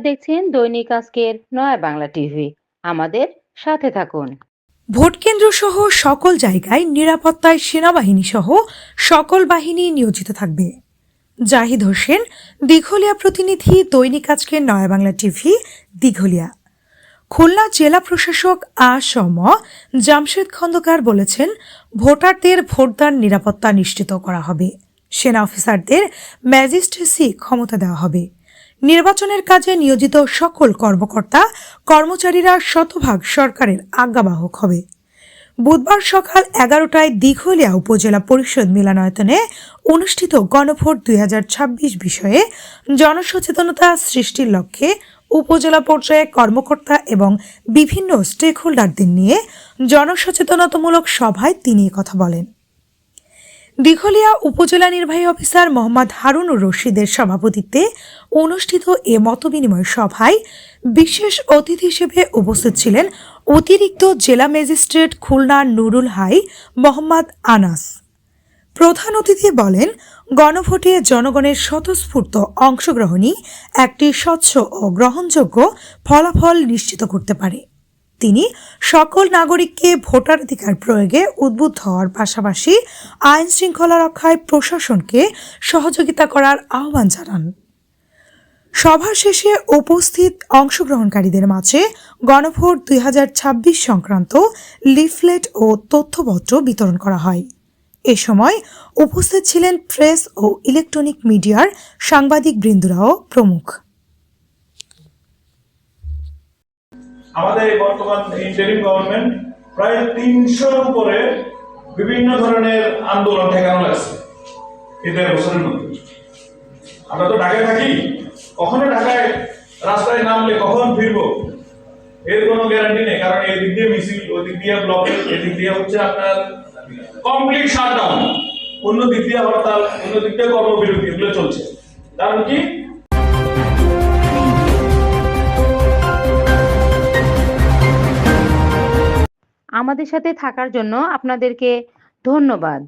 দেখছেন দৈনিক আজকের নয়া বাংলা টিভি। আমাদের সাথে থাকুন। ভোট কেন্দ্র সহ সকল জায়গায় নিরাপত্তায় সেনাবাহিনী সহ সকল বাহিনী নিয়োজিত থাকবে। জাহিদ হোসেন, দিঘলিয়া প্রতিনিধি, দৈনিক আজকের নয়া বাংলা টিভি, দিঘলিয়া। খুলনা জেলা প্রশাসক আ.স.ম জামশেদ খন্দকার বলেছেন, ভোটারদের ভোটদান নিরাপত্তা নিশ্চিত করা হবে। সেনা অফিসারদের ম্যাজিস্ট্রেসি ক্ষমতা দেওয়া হবে। নির্বাচনের কাজে নিয়োজিত সকল কর্মকর্তা কর্মচারীরা শতভাগ সরকারের আজ্ঞাবাহক হবে। বুধবার সকাল 11টায় দিঘলিয়া উপজেলা পরিষদ মিলনায়তনে অনুষ্ঠিত গণভোট 2026 বিষয়ে জনসচেতনতা সৃষ্টির লক্ষ্যে উপজেলা পর্যায়ে কর্মকর্তা এবং বিভিন্ন স্টেকহোল্ডারদের নিয়ে জনসচেতনতামূলক সভায় তিনি কথা বলেন। দিঘলিয়া উপজেলা নির্বাহী অফিসার মোহাম্মদ হারুনুর রশিদের সভাপতিত্বে অনুষ্ঠিত এ মতবিনিময় সভায় বিশেষ অতিথি হিসেবে উপস্থিত ছিলেন অতিরিক্ত জেলা ম্যাজিস্ট্রেট খুলনা নুরুল হাই মোহাম্মদ আনাস। প্রধান অতিথি বলেন, গণভোটে জনগণের স্বতঃস্ফূর্ত অংশগ্রহণই একটি স্বচ্ছ ও গ্রহণযোগ্য ফলাফল নিশ্চিত করতে পারে। তিনি সকল নাগরিককে ভোটাধিকার প্রয়োগে উদ্বুদ্ধ হওয়ার পাশাপাশি আইন শৃঙ্খলা রক্ষায় প্রশাসনকে সহযোগিতা করার আহ্বান জানান। সভা শেষে উপস্থিত অংশগ্রহণকারীদের মাঝে গণভোট 2026 সংক্রান্ত লিফলেট ও তথ্যপত্র বিতরণ করা হয়। এ সময় উপস্থিত ছিলেন প্রেস ও ইলেকট্রনিক মিডিয়ার সাংবাদিক বৃন্দরাও প্রমুখ। আমাদের বর্তমান ইন্টারিম গভর্নমেন্ট প্রায় 300-র উপরে বিভিন্ন ধরনের আন্দোলন ঠেকানো লাগছে এই 1.5 বছরের মধ্যে। আমরা তো ঢাকায় থাকি, কখনো ঢাকায় রাস্তায় নামলে কখন ফিরবো এর কোনো গ্যারান্টি নেই, কারণ এই দিক দিয়ে মিছিল, ওই দিক দিয়ে ব্লকেজ, এই দিক দিয়ে হচ্ছে আপনার কমপ্লিট শাটডাউন, অন্য দিক দিয়ে হরতাল, অন্য দিক দিয়ে কর্মবিরতি, এগুলো চলছে। কারণ কি, আমাদের সাথে থাকার জন্য আপনাদেরকে ধন্যবাদ।